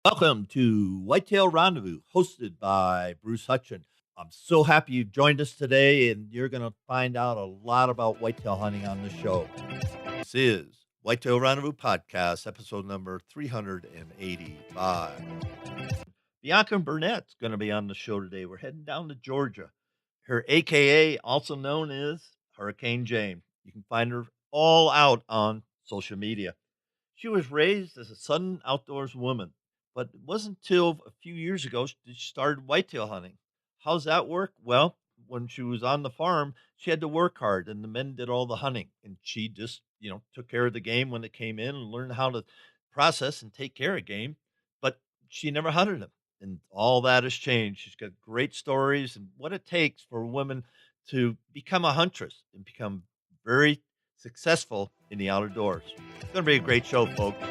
Welcome to Whitetail Rendezvous, hosted by Bruce Hutchin. I'm so happy you've joined us today, and you're going to find out a lot about whitetail hunting on the show. This is Whitetail Rendezvous Podcast, episode number 385. Bianca Burnett's going to be on the show today. We're heading down to Georgia. Her AKA, also known as Hurricane Jane. You can find her all out on social media. She was raised as a southern outdoors woman, but it wasn't until a few years ago that she started whitetail hunting. How's that work? Well, when she was on the farm, she had to work hard, and the men did all the hunting, and she just, took care of the game when it came in and learned how to process and take care of game. But she never hunted them, and all that has changed. She's got great stories and what it takes for women to become a huntress and become very successful in the outdoors. It's going to be a great show, folks.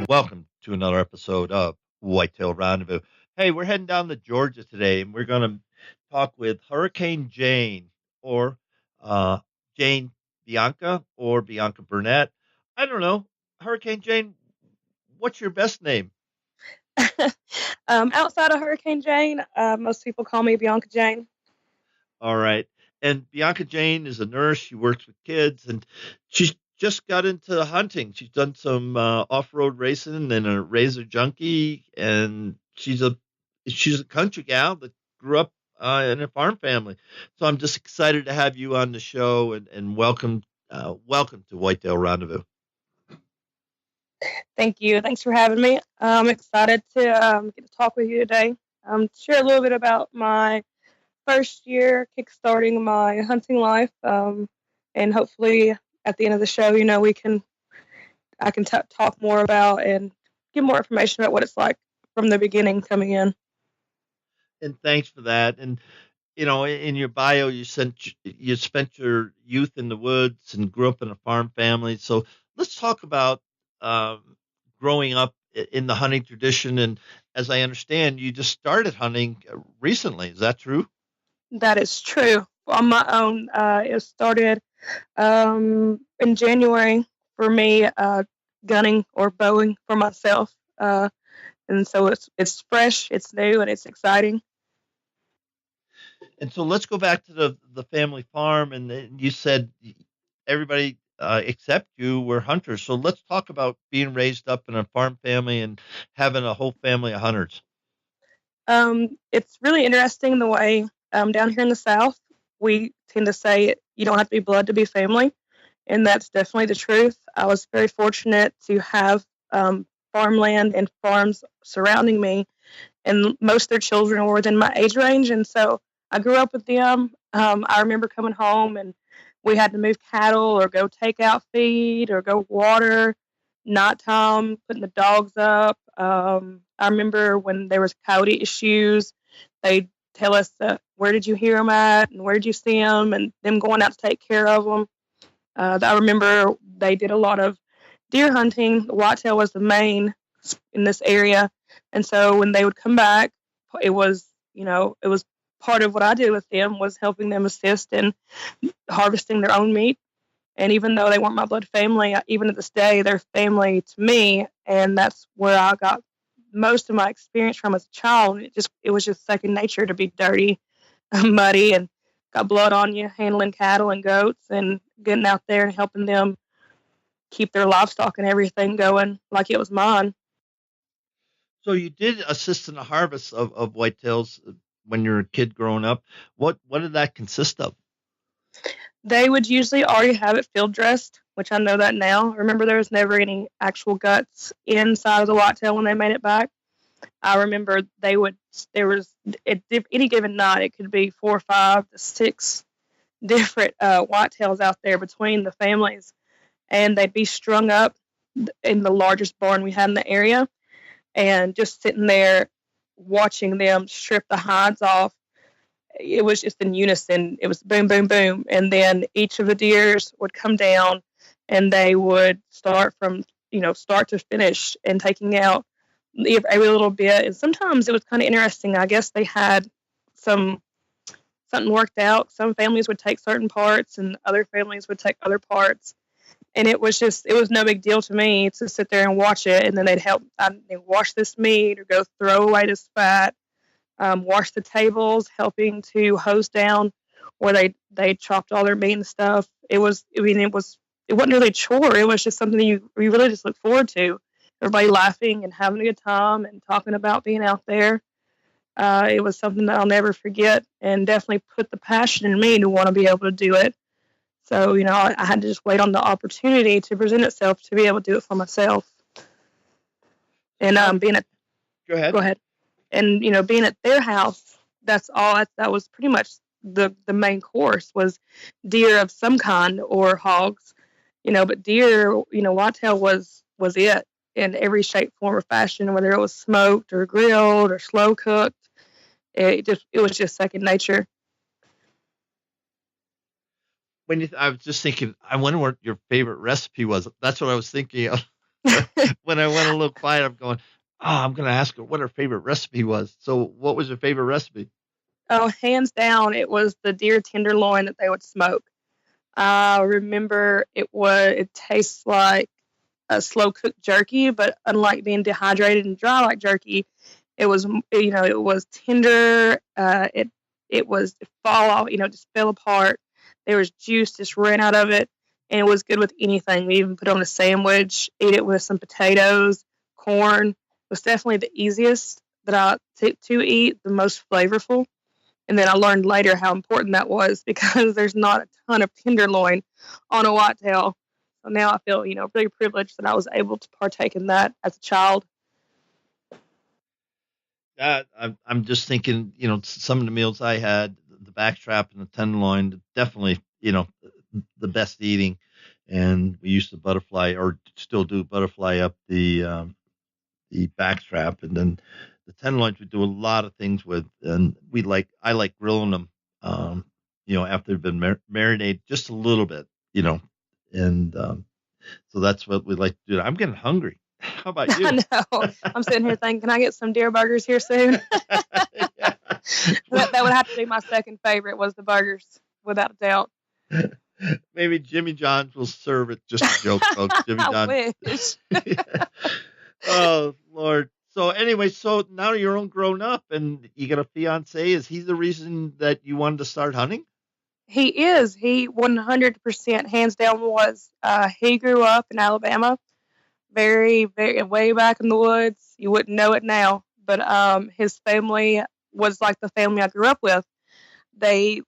Welcome to another episode of Whitetail Rendezvous. Hey, we're heading down to Georgia today, and we're going to talk with Hurricane Jane, or Jane Bianca, or Bianca Burnett. I don't know. Hurricane Jane, what's your best name? Outside of Hurricane Jane, most people call me Bianca Jane. All right. And Bianca Jane is a nurse. She works with kids, and she's just got into hunting. She's done some off-road racing and a razor junkie, and she's a country gal that grew up in a farm family. So I'm just excited to have you on the show, and welcome to Whitetail Rendezvous. Thank you. Thanks for having me. I'm excited to get to talk with you today. Share a little bit about my first year kickstarting my hunting life, and hopefully at the end of the show, I can talk more about and give more information about what it's like from the beginning coming in. And thanks for that. And in your bio, you spent your youth in the woods and grew up in a farm family. So let's talk about growing up in the hunting tradition. And as I understand, you just started hunting recently. Is that true? That is true. On my own, it started in January for me, gunning or bowing for myself. And so it's fresh, it's new, and it's exciting. And so let's go back to the family farm. And then you said everybody except you were hunters. So let's talk about being raised up in a farm family and having a whole family of hunters. It's really interesting the way down here in the South, we tend to say you don't have to be blood to be family. And that's definitely the truth. I was very fortunate to have farmland and farms surrounding me, and most of their children were within my age range. And so I grew up with them. I remember coming home and we had to move cattle or go take out feed or go water, nighttime, putting the dogs up. I remember when there was coyote issues, they'd tell us where did you hear them at and where did you see them, and them going out to take care of them. I remember they did a lot of deer hunting. The whitetail was the main in this area, and so when they would come back, it was part of what I did with them was helping them assist in harvesting their own meat. And even though they weren't my blood family, even to this day, they're family to me, and that's where I got most of my experience from as a child. It was just second nature to be dirty, muddy, and got blood on you, handling cattle and goats, and getting out there and helping them keep their livestock and everything going like it was mine. So you did assist in the harvest of whitetails when you were a kid growing up. What did that consist of? They would usually already have it field dressed, which I know that now. Remember, there was never any actual guts inside of the whitetail when they made it back. I remember there was at any given night, it could be 4, 5 to 6 different whitetails out there between the families, and they'd be strung up in the largest barn we had in the area, and just sitting there watching them strip the hides off. It was just in unison. It was boom, boom, boom. And then each of the deers would come down and they would start from, start to finish and taking out every little bit. And sometimes it was kind of interesting. I guess they had something worked out. Some families would take certain parts and other families would take other parts. And it was no big deal to me to sit there and watch it. And then they'd wash this meat or go throw away this fat, wash the tables, helping to hose down where they chopped all their meat and stuff. It wasn't really a chore. It was just something you really just look forward to. Everybody laughing and having a good time and talking about being out there. It was something that I'll never forget, and definitely put the passion in me to want to be able to do it. So, I had to just wait on the opportunity to present itself to be able to do it for myself. And Go ahead. Go ahead. And being at their house, that's all. That was pretty much the main course was deer of some kind or hogs, But deer, whitetail was it in every shape, form, or fashion. Whether it was smoked or grilled or slow cooked, it was just second nature. I was just thinking, I wonder what your favorite recipe was. That's what I was thinking of. When I went a little quiet, I'm going, I'm going to ask her what her favorite recipe was. So what was your favorite recipe? Oh, hands down, it was the deer tenderloin that they would smoke. I remember it tastes like a slow cooked jerky, but unlike being dehydrated and dry like jerky, it was tender. It was fall off, just fell apart. There was juice just ran out of it, and it was good with anything. We even put it on a sandwich, ate it with some potatoes, corn. It was definitely the easiest to eat, the most flavorful. And then I learned later how important that was because there's not a ton of tenderloin on a whitetail. So now I feel, really privileged that I was able to partake in that as a child. I'm just thinking, some of the meals I had, the backstrap and the tenderloin, definitely, the best eating. And we used to butterfly, or still do butterfly up the backstrap, and then the tenderloins we do a lot of things with, and I like grilling them, after they've been marinated just a little bit, and so that's what we like to do. I'm getting hungry. How about you? I know. I'm sitting here thinking, can I get some deer burgers here soon? Yeah. That would have to be my second favorite, was the burgers, without a doubt. Maybe Jimmy John's will serve it. Just a joke, folks. Jimmy John's. I wish. Yeah. Oh, Lord. So anyway, so now you're all grown up and you got a fiance. Is he the reason that you wanted to start hunting? He is. He 100% hands down was. He grew up in Alabama, very, very way back in the woods. You wouldn't know it now, but his family was like the family I grew up with. They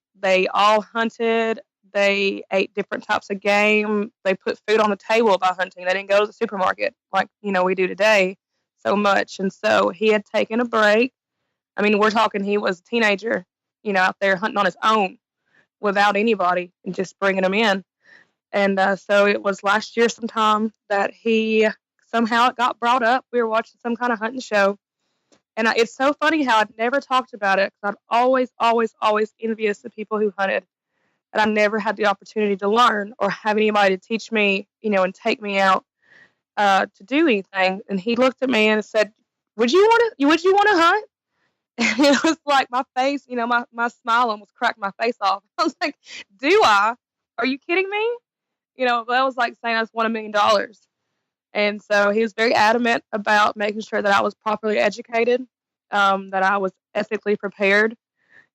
all hunted. They ate different types of game. They put food on the table by hunting. They didn't go to the supermarket like we do today so much. And so he had taken a break. I mean, we're talking he was a teenager, out there hunting on his own without anybody and just bringing them in. And so it was last year sometime that he somehow it got brought up. We were watching some kind of hunting show. And it's so funny how I'd never talked about it because I'm always, always, always envious of people who hunted. And I never had the opportunity to learn or have anybody to teach me, and take me out to do anything. And he looked at me and said, would you want to hunt? And it was like my face, my smile almost cracked my face off. I was like, do I? Are you kidding me? That was like saying I just won $1 million. And so he was very adamant about making sure that I was properly educated, that I was ethically prepared,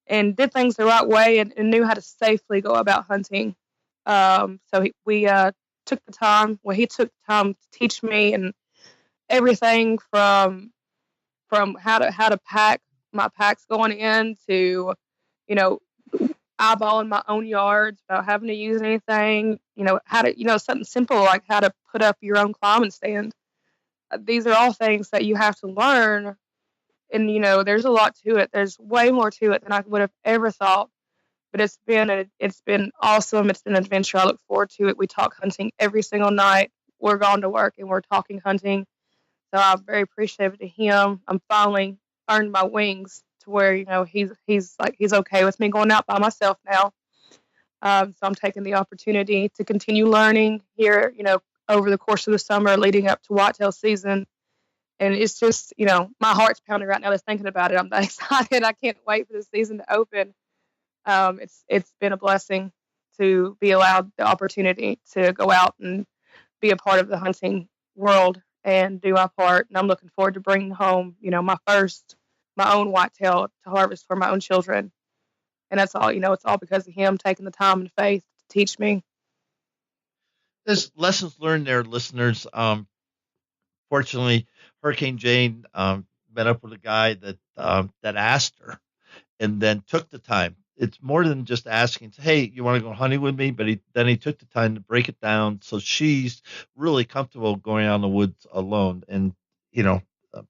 and did things the right way and knew how to safely go about hunting. So we took the time. Well, he took the time to teach me and everything from how to pack my packs going in to, eyeballing my own yards, about having to use anything, how to, something simple like how to put up your own climbing stand. These are all things that you have to learn. And, there's a lot to it. There's way more to it than I would have ever thought. But it's been awesome. It's been an adventure. I look forward to it. We talk hunting every single night. We're gone to work and we're talking hunting. So I'm very appreciative to him. I'm finally earned my wings to where, he's okay with me going out by myself now. So I'm taking the opportunity to continue learning here, over the course of the summer leading up to whitetail season. And it's just, my heart's pounding right now just thinking about it. I'm that excited. I can't wait for the season to open. It's been a blessing to be allowed the opportunity to go out and be a part of the hunting world and do my part. And I'm looking forward to bringing home, my own whitetail to harvest for my own children. And that's all, it's all because of him taking the time and faith to teach me. There's lessons learned there, listeners. Fortunately, Hurricane Jane met up with a guy that asked her and then took the time. It's more than just asking, hey, you want to go hunting with me? But he took the time to break it down so she's really comfortable going out in the woods alone. And,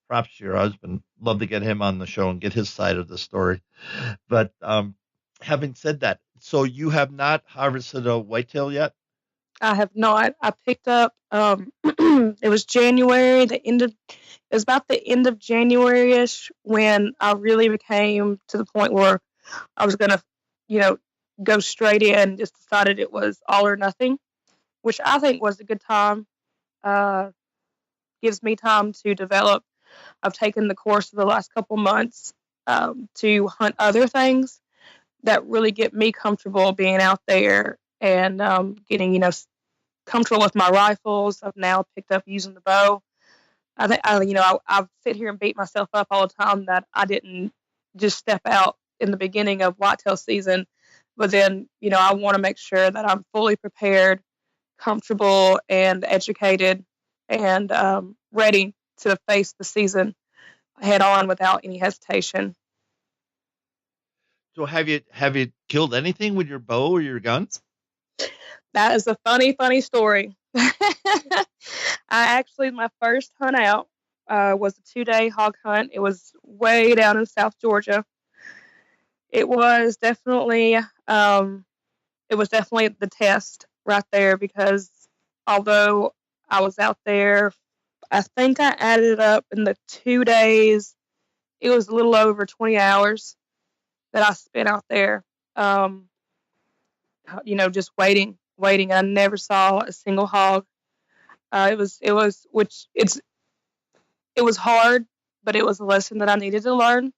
props to your husband. Love to get him on the show and get his side of the story. But having said that, so you have not harvested a whitetail yet? I have not. I picked up, it was January, it was about the end of January-ish when I really became to the point where I was going to, go straight in and just decided it was all or nothing, which I think was a good time. Gives me time to develop. I've taken the course of the last couple months to hunt other things that really get me comfortable being out there and getting, comfortable with my rifles. I've now picked up using the bow. I sit here and beat myself up all the time that I didn't just step out in the beginning of whitetail season. But then, I want to make sure that I'm fully prepared, comfortable, and educated, and ready to face the season head on without any hesitation. So have you killed anything with your bow or your guns? That is a funny story. My first hunt out was a 2-day hog hunt. It was way down in South Georgia. It was definitely the test right there, because although I was out there, I think I added up in the 2 days, it was a little over 20 hours that I spent out there, just waiting. I never saw a single hog. It was hard, but it was a lesson that I needed to learn.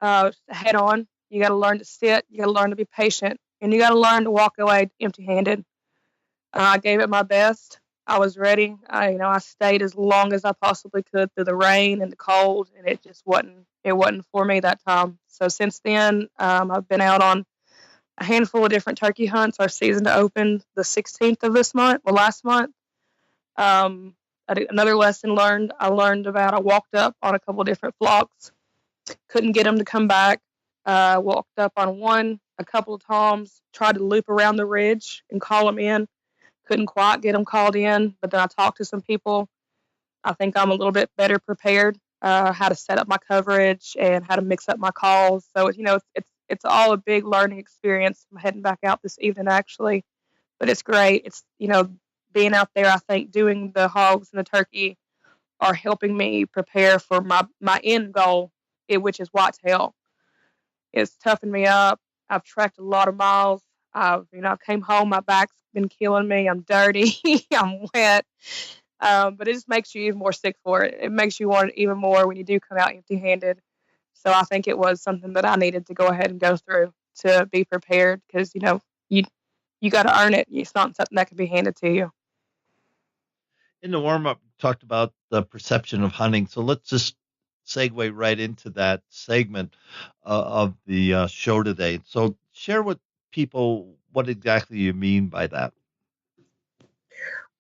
Head on, you got to learn to sit, you got to learn to be patient, and you got to learn to walk away empty-handed. I gave it my best. I was ready. I stayed as long as I possibly could through the rain and the cold, and it just wasn't for me that time. So since then, I've been out on a handful of different turkey hunts. Our season opened the 16th of this month, last month. Another lesson learned, I walked up on a couple of different flocks, couldn't get them to come back. Walked up on one a couple of times, tried to loop around the ridge and call them in. Couldn't quite get them called in, but then I talked to some people. I think I'm a little bit better prepared, how to set up my coverage and how to mix up my calls. So, it's all a big learning experience. I'm heading back out this evening, actually, but it's great. It's, being out there, I think doing the hogs and the turkey are helping me prepare for my end goal, which is whitetail. It's toughened me up. I've trekked a lot of miles. I came home, my back's been killing me. I'm dirty. I'm wet. But it just makes you even more sick for it. It makes you want it even more when you do come out empty-handed. So I think it was something that I needed to go ahead and go through to be prepared, because, you got to earn it. It's not something that can be handed to you. In the warm-up, we talked about the perception of hunting. So let's just segue right into that segment of the show today. So share with people what exactly you mean by that.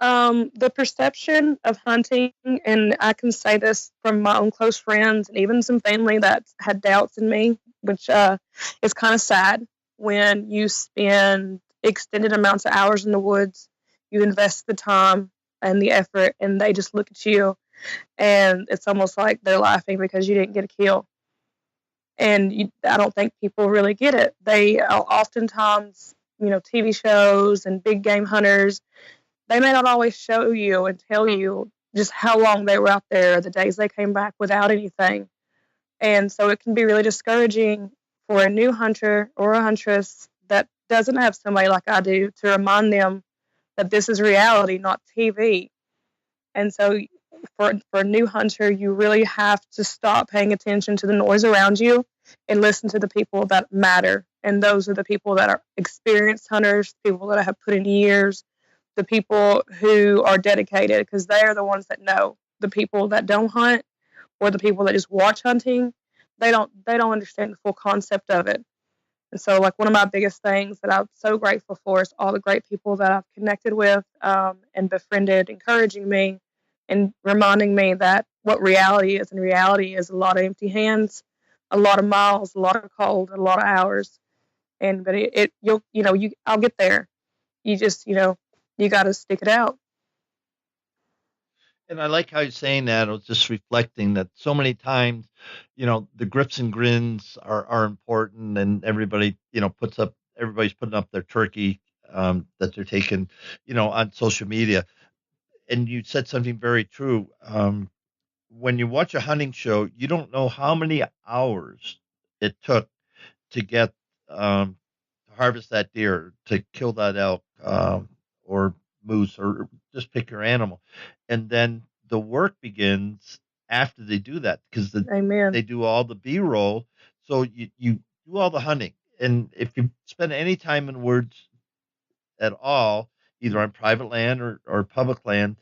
The perception of hunting, and I can say this from my own close friends and even some family that had doubts in me, which is kind of sad when you spend extended amounts of hours in the woods, you invest the time and the effort, and they just look at you, and it's almost like they're laughing because you didn't get a kill. And I don't think people really get it. They oftentimes, TV shows and big game hunters, they may not always show you and tell you just how long they were out there, the days they came back without anything. And so it can be really discouraging for a new hunter or a huntress that doesn't have somebody like I do to remind them that this is reality, not TV. And so for a new hunter, you really have to stop paying attention to the noise around you and listen to the people that matter. And those are the people that are experienced hunters, people that have put in years, the people who are dedicated, because they are the ones that know. The people that don't hunt or the people that just watch hunting, they don't understand the full concept of it. And so, like, one of my biggest things that I'm so grateful for is all the great people that I've connected with, and befriended, encouraging me and reminding me that what reality is, and reality is a lot of empty hands, a lot of miles, a lot of cold, a lot of hours. And but I'll get there. You just you got to stick it out. And I like how you're saying that. I was just reflecting that so many times, the grips and grins are important, and everybody, everybody's putting up their turkey that they're taking, on social media. And you said something very true. When you watch a hunting show, you don't know how many hours it took to get to harvest that deer, to kill that elk, or moose, or just pick your animal, and then the work begins after they do that, because Amen. they do all the B-roll. So you do all the hunting, and if you spend any time in woods at all, either on private land or public land,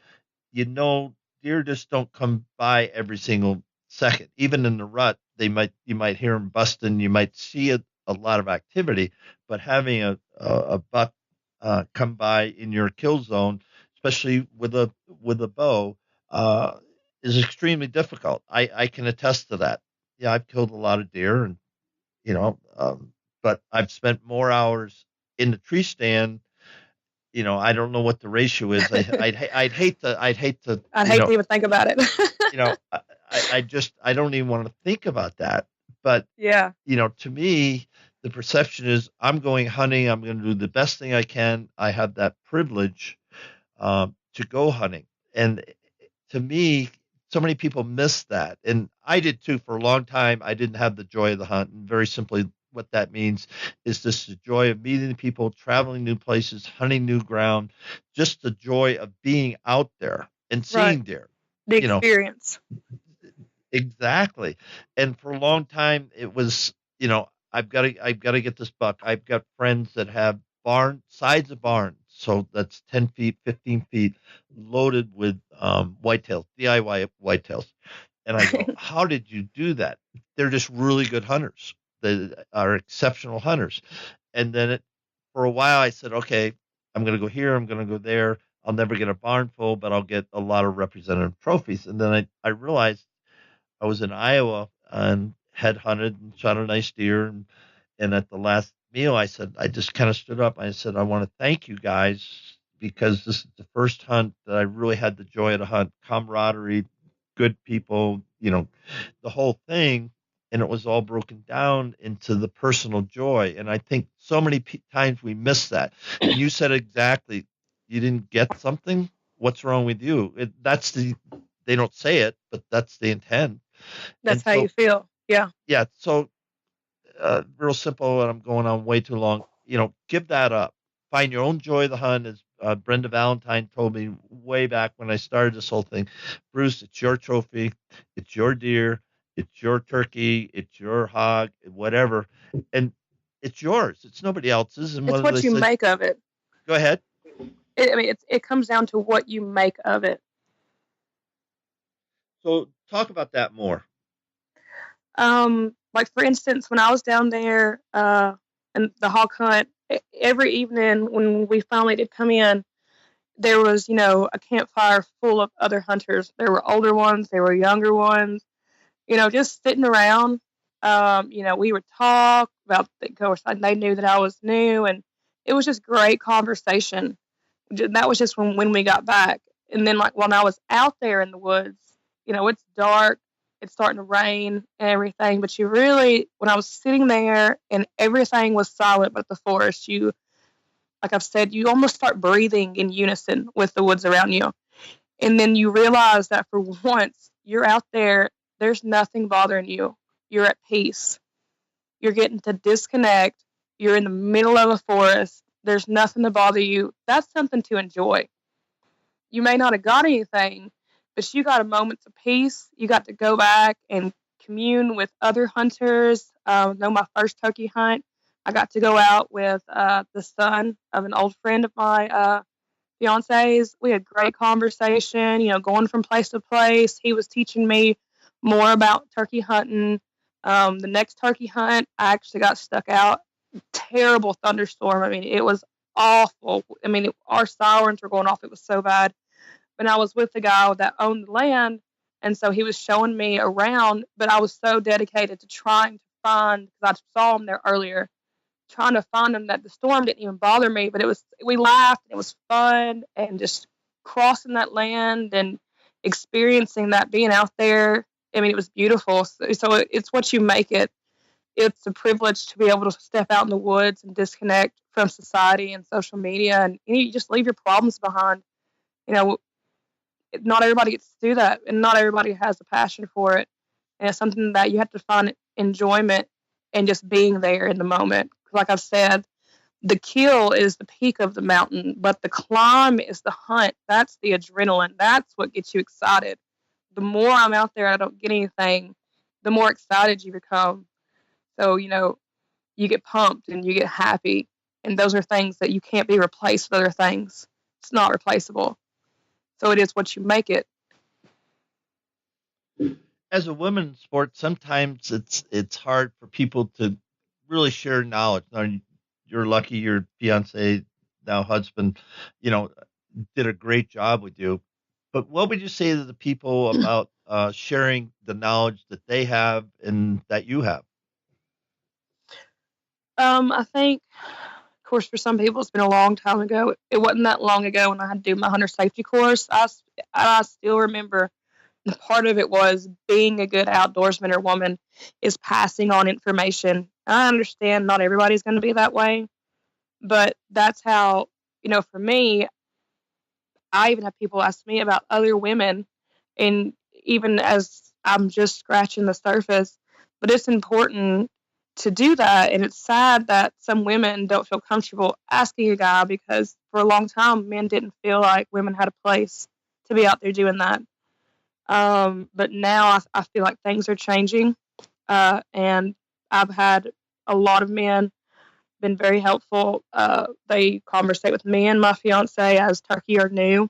deer just don't come by every single second. Even in the rut, you might hear them busting. You might see a lot of activity, but having a buck come by in your kill zone, especially with a bow, uh, is extremely difficult. I can attest to that. Yeah, I've killed a lot of deer, and you know, um, but I've spent more hours in the tree stand. I don't know what the ratio is. I'd hate to, I'd hate to even think about it. I don't even want to think about that. But, Yeah. to me, the perception is I'm going hunting. I'm going to do the best thing I can. I have that privilege to go hunting. And to me, so many people miss that. And I did too for a long time. I didn't have the joy of the hunt. And very simply, what that means is just the joy of meeting people, traveling new places, hunting new ground, just the joy of being out there and Right. seeing deer. The experience. Exactly. And for a long time, it was, I've got to get this buck. I've got friends that have sides of barns. So that's 10 feet, 15 feet loaded with whitetails, DIY whitetails. And I go, how did you do that? They're just really good hunters. They are exceptional hunters. And then for a while, I said, okay, I'm going to go here. I'm going to go there. I'll never get a barn full, but I'll get a lot of representative trophies. And then I realized I was in Iowa and had hunted and shot a nice deer. And at the last meal, I just kind of stood up. I said, I want to thank you guys, because this is the first hunt that I really had the joy of the hunt, camaraderie, good people, the whole thing. And it was all broken down into the personal joy. And I think so many times we miss that. And you said exactly, you didn't get something. What's wrong with you? They don't say it, but that's the intent. That's how you feel. Yeah. Yeah. So, real simple, and I'm going on way too long. Give that up. Find your own joy of the hunt, as Brenda Valentine told me way back when I started this whole thing. Bruce, it's your trophy, it's your deer, it's your turkey, it's your hog, whatever, and it's yours. It's nobody else's. And it's what you make of it. Go ahead. It comes down to what you make of it. So talk about that more. Like, for instance, when I was down there in the hog hunt, every evening when we finally did come in, there was, a campfire full of other hunters. There were older ones, there were younger ones, just sitting around. We would talk about, of course, they knew that I was new, and it was just great conversation. That was just when we got back. And then, like, when I was out there in the woods, it's dark, it's starting to rain and everything, but when I was sitting there and everything was silent but the forest, like I've said, you almost start breathing in unison with the woods around you. And then you realize that for once you're out there, there's nothing bothering you. You're at peace. You're getting to disconnect. You're in the middle of a forest. There's nothing to bother you. That's something to enjoy. You may not have got anything, but you got a moment of peace. You got to go back and commune with other hunters. My first turkey hunt, I got to go out with the son of an old friend of my fiancés. We had great conversation, going from place to place. He was teaching me more about turkey hunting. The next turkey hunt, I actually got stuck out. Terrible thunderstorm. I mean, it was awful. I mean, our sirens were going off. It was so bad. And I was with the guy that owned the land, and so he was showing me around. But I was so dedicated to trying to find, because I saw him there earlier, trying to find him, that the storm didn't even bother me. But we laughed, and it was fun, and just crossing that land and experiencing that, being out there. I mean, it was beautiful. So it's what you make it. It's a privilege to be able to step out in the woods and disconnect from society and social media, and you just leave your problems behind. Not everybody gets to do that, and not everybody has a passion for it. And it's something that you have to find enjoyment in, just being there in the moment. Like I've said, the kill is the peak of the mountain, but the climb is the hunt. That's the adrenaline. That's what gets you excited. The more I'm out there, I don't get anything, the more excited you become. So, you get pumped and you get happy. And those are things that you can't be replaced with other things. It's not replaceable. So it is what you make it. As a women's sport, sometimes it's hard for people to really share knowledge. Now, you're lucky your fiance, now husband, did a great job with you. But what would you say to the people about sharing the knowledge that they have and that you have? I think, of course, for some people, it's been a long time ago. It wasn't that long ago when I had to do my hunter safety course. I still remember part of it was being a good outdoorsman or woman is passing on information. I understand not everybody's going to be that way, but that's how, for me, I even have people ask me about other women, and even as I'm just scratching the surface, but it's important to do that. And it's sad that some women don't feel comfortable asking a guy, because for a long time, men didn't feel like women had a place to be out there doing that. But now I feel like things are changing, and I've had a lot of men been very helpful. They conversate with me and my fiance as turkey are new.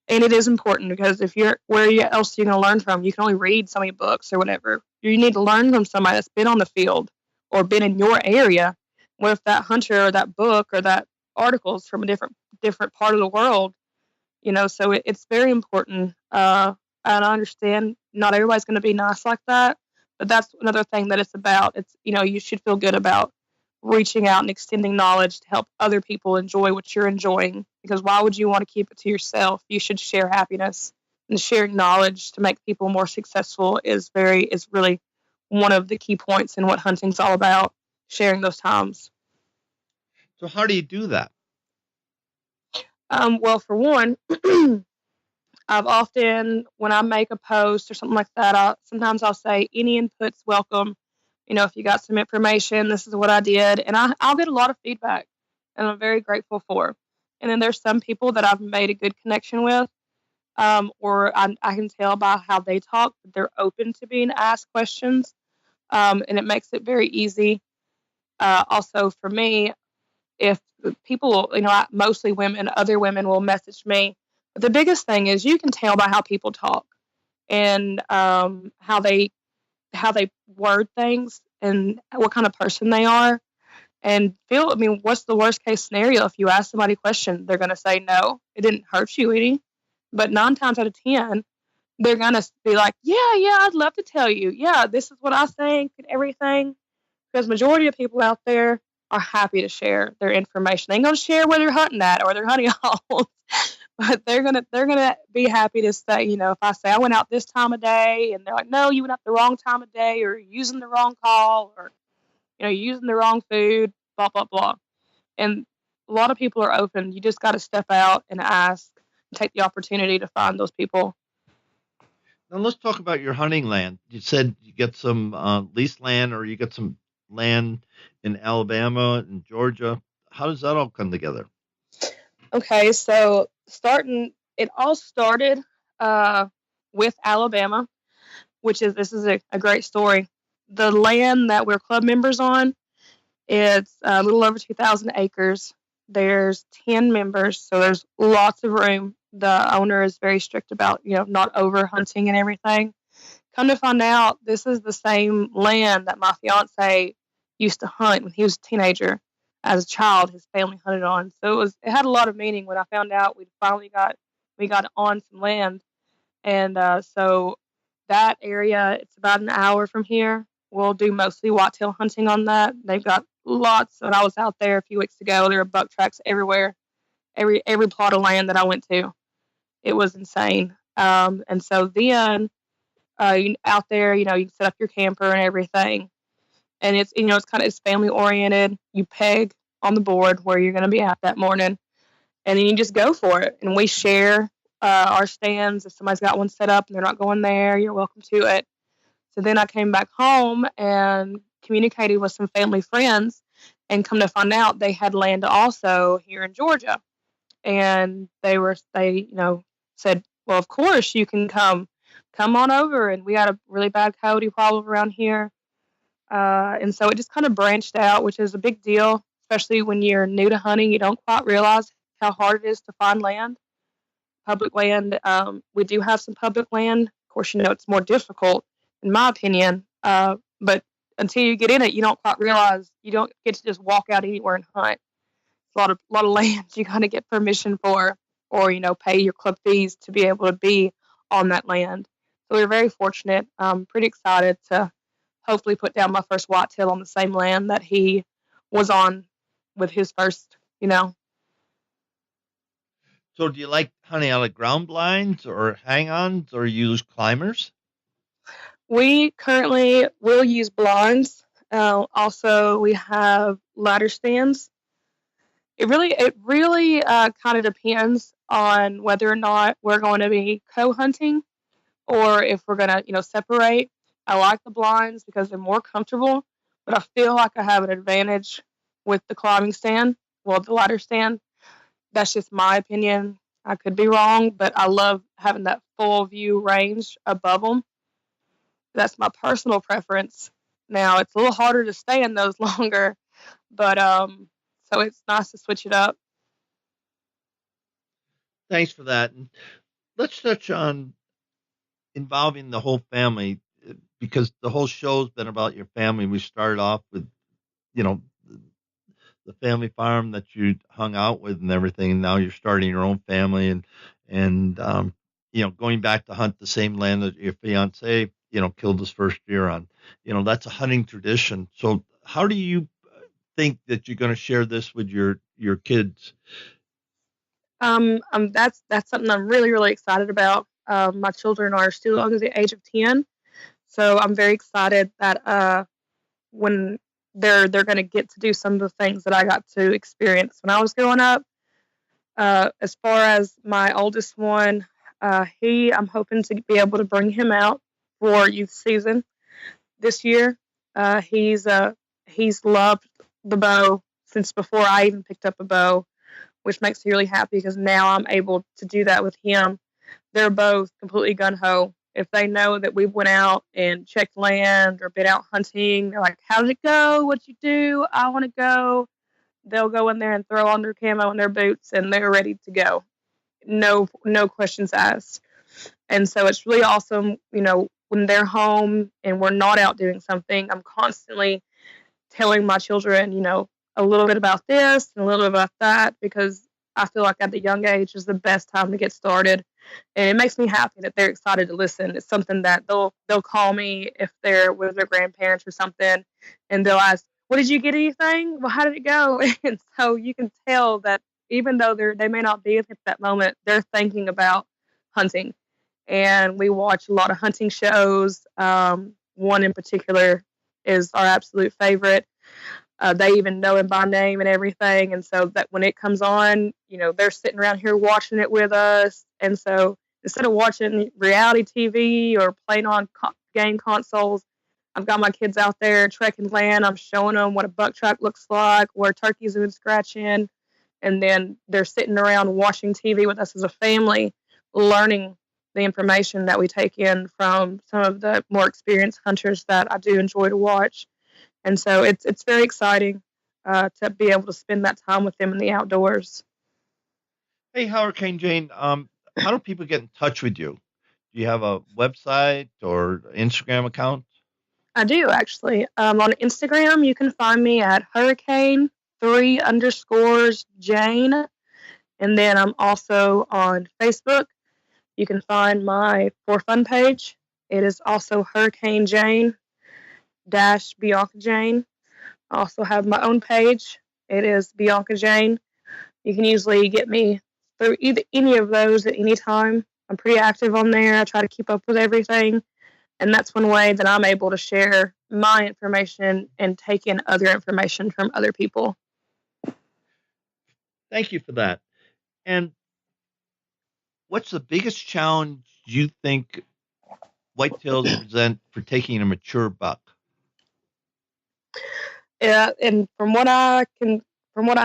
And it is important, because if you're, where else are you going to learn from? You can only read so many books or whatever. You need to learn from somebody that's been on the field or been in your area. What if that hunter or that book or that article is from a different part of the world? So it's very important. And I understand not everybody's going to be nice like that, but that's another thing that it's about. It's, you should feel good about reaching out and extending knowledge to help other people enjoy what you're enjoying, because why would you want to keep it to yourself? You should share happiness, and sharing knowledge to make people more successful is really one of the key points in what hunting's all about, sharing those times. So how do you do that? Well, for one, I've often, when I make a post or something like that, sometimes I'll say any input's welcome. If you got some information, this is what I did. And I'll get a lot of feedback, and I'm very grateful for. And then there's some people that I've made a good connection with, or I can tell by how they talk that they're open to being asked questions, and it makes it very easy. Also, for me, if people, mostly women, other women will message me. But the biggest thing is you can tell by how people talk, and how they word things and what kind of person they are. And what's the worst case scenario? If you ask somebody a question, they're going to say no, it didn't hurt you any. But 9 times out of 10, they're going to be like, yeah, I'd love to tell you. Yeah, this is what I think and everything. Because majority of people out there are happy to share their information. They ain't going to share where they're hunting at or their hunting holes. But they're gonna be happy to say, if I say I went out this time of day, and they're like, no, you went out the wrong time of day, or using the wrong call, or using the wrong food, blah blah blah. And a lot of people are open. You just got to step out and ask, and take the opportunity to find those people. Now let's talk about your hunting land. You said you get some leased land, or you get some land in Alabama and Georgia. How does that all come together? Okay, so it all started with Alabama, this is a great story. The land that we're club members on, it's a little over 2,000 acres. There's 10 members, so there's lots of room. The owner is very strict about, not over hunting and everything. Come to find out, this is the same land that my fiance used to hunt when he was a teenager. As a child, his family hunted on. So it had a lot of meaning when I found out we got on some land. And so that area, it's about an hour from here. We'll do mostly whitetail hunting on that. They've got lots. When I was out there a few weeks ago, there were buck tracks everywhere. Every plot of land that I went to, it was insane. And so then out there, you can set up your camper and everything. And it's family oriented. You peg on the board where you're going to be at that morning, and then you just go for it. And we share our stands. If somebody's got one set up and they're not going there, you're welcome to it. So then I came back home and communicated with some family friends, and come to find out they had land also here in Georgia. And they said, well, of course you can come on over. And we had a really bad coyote problem around here. And so it just kind of branched out, which is a big deal, especially when you're new to hunting. You don't quite realize how hard it is to find land, public land. We do have some public land. Of course, it's more difficult, in my opinion. But until you get in it, you don't quite realize you don't get to just walk out anywhere and hunt. It's a lot of land you got to get permission for, or pay your club fees to be able to be on that land. So we're very fortunate. I'm pretty excited to hopefully put down my first whitetail on the same land that he was on with his first. So do you like hunting out of ground blinds or hang-ons, or use climbers? We currently will use blinds. Also, we have ladder stands. It really kind of depends on whether or not we're going to be co-hunting or if we're going to, separate. I like the blinds because they're more comfortable, but I feel like I have an advantage with the climbing stand, the ladder stand. That's just my opinion. I could be wrong, but I love having that full view range above them. That's my personal preference. Now, it's a little harder to stay in those longer, but so it's nice to switch it up. Thanks for that. And let's touch on involving the whole family, because the whole show's been about your family. We started off with, the family farm that you hung out with and everything, and now you're starting your own family and going back to hunt the same land that your fiance, killed his first deer on. That's a hunting tradition. So how do you think that you're going to share this with your kids? That's something I'm really, really excited about. My children are still under the age of 10, so I'm very excited that when they're going to get to do some of the things that I got to experience when I was growing up. As far as my oldest one, I'm hoping to be able to bring him out for youth season this year. He's loved the bow since before I even picked up a bow, which makes me really happy because now I'm able to do that with him. They're both completely gung-ho. If they know that we went out and checked land or been out hunting, they're like, how did it go? What'd you do? I want to go. They'll go in there and throw on their camo and their boots, and they're ready to go. No questions asked. And so it's really awesome, when they're home and we're not out doing something. I'm constantly telling my children, a little bit about this and a little bit about that, because I feel like at the young age is the best time to get started. And it makes me happy that they're excited to listen. It's something that they'll call me if they're with their grandparents or something, and they'll ask, well, did you get anything? Well, how did it go? And so you can tell that even though they may not be at that moment, they're thinking about hunting. And we watch a lot of hunting shows. One in particular is our absolute favorite. They even know him by name and everything. And so that when it comes on, they're sitting around here watching it with us. And so instead of watching reality TV or playing on game consoles, I've got my kids out there trekking land. I'm showing them what a buck track looks like, where turkeys have been scratching. And then they're sitting around watching TV with us as a family, learning the information that we take in from some of the more experienced hunters that I do enjoy to watch. And so it's very exciting. to be able to spend that time with them in the outdoors. Hey, Hurricane Jane, how do people get in touch with you? Do you have a website or Instagram account? I do actually. On Instagram, you can find me at Hurricane3_Jane. And then I'm also on Facebook. You can find my For Fun page. It is also Hurricane Jane Bianca Jane. I also have my own page. It is Bianca Jane. You can usually get me through any of those at any time. I'm pretty active on there. I try to keep up with everything. And that's one way that I'm able to share my information and take in other information from other people. Thank you for that. And what's the biggest challenge you think whitetails present for taking a mature buck? Yeah, and from what I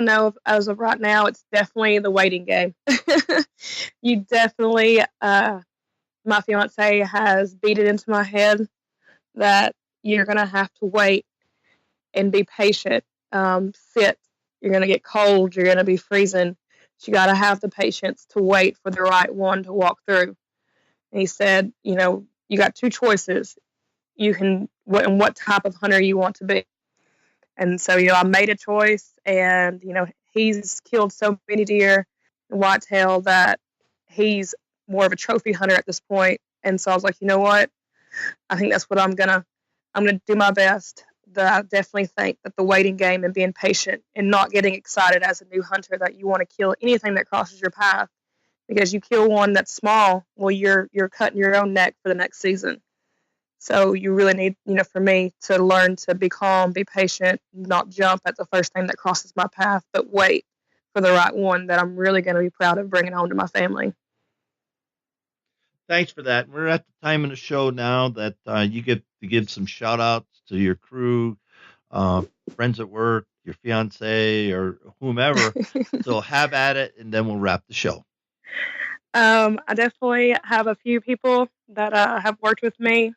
know as of right now, it's definitely the waiting game. You definitely, my fiance has beat it into my head that you're going to have to wait and be patient. Sit. You're going to get cold. You're going to be freezing. You got to have the patience to wait for the right one to walk through. And he said, you got two choices. You can, what type of hunter you want to be. And so, I made a choice, and, he's killed so many deer and whitetail that he's more of a trophy hunter at this point. And so I was like, you know what? I think that's what I'm gonna do my best. That I definitely think that the waiting game and being patient and not getting excited as a new hunter that you want to kill anything that crosses your path, because you kill one that's small, well, you're cutting your own neck for the next season. So you really need, for me to learn to be calm, be patient, not jump at the first thing that crosses my path, but wait for the right one that I'm really going to be proud of bringing home to my family. Thanks for that. We're at the time in the show now that you get to give some shout outs to your crew, friends at work, your fiance, or whomever. So have at it, and then we'll wrap the show. I definitely have a few people that have worked with me.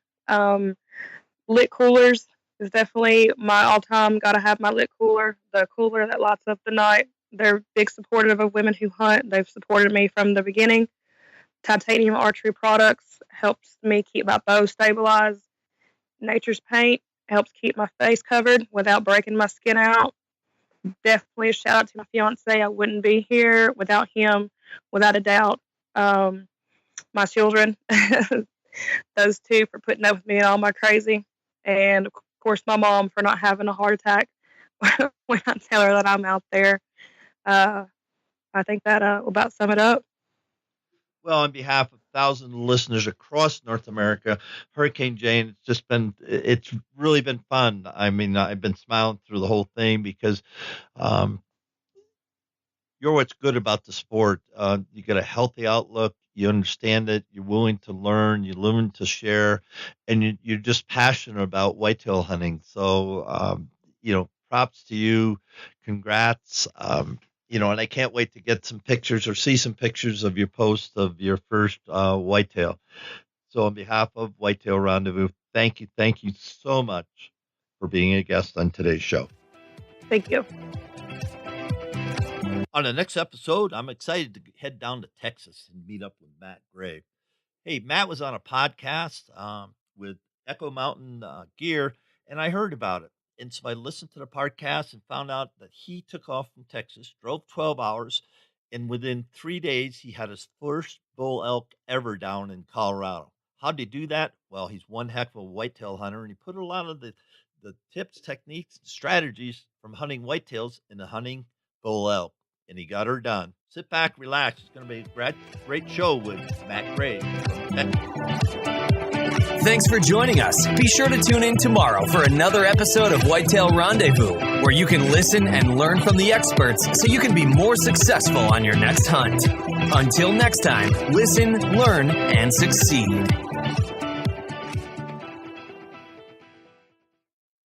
Lit coolers is definitely my all-time. Got to have my lit cooler, the cooler that lights up the night. They're big supportive of women who hunt. They've supported me from the beginning. Titanium archery products helps me keep my bow stabilized. Nature's Paint helps keep my face covered without breaking my skin out. Definitely a shout out to my fiance. I wouldn't be here without him, without a doubt. My children, those two for putting up with me and all my crazy. And of course, my mom for not having a heart attack when I tell her that I'm out there. I think that will about sum it up. Well, on behalf of thousands of listeners across North America, Hurricane Jane, it's really been fun. I mean, I've been smiling through the whole thing because you're what's good about the sport. You get a healthy outlook. You understand it. You're willing to learn. You're willing to share, and you're just passionate about whitetail hunting. So, props to you. Congrats. And I can't wait to get some pictures or see some pictures of your post of your first whitetail. So on behalf of Whitetail Rendezvous, thank you so much for being a guest on today's show. Thank you. On the next episode, I'm excited to head down to Texas and meet up with Matt Gray. Hey, Matt was on a podcast with Echo Mountain Gear, and I heard about it. And so I listened to the podcast and found out that he took off from Texas, drove 12 hours, and within 3 days, he had his first bull elk ever down in Colorado. How'd he do that? Well, he's one heck of a whitetail hunter, and he put a lot of the tips, techniques, strategies from hunting whitetails into hunting bull elk, and he got her done. Sit back, relax. It's going to be a great show with Matt Gray from Texas. Thanks for joining us. Be sure to tune in tomorrow for another episode of Whitetail Rendezvous, where you can listen and learn from the experts so you can be more successful on your next hunt. Until next time, listen, learn, and succeed.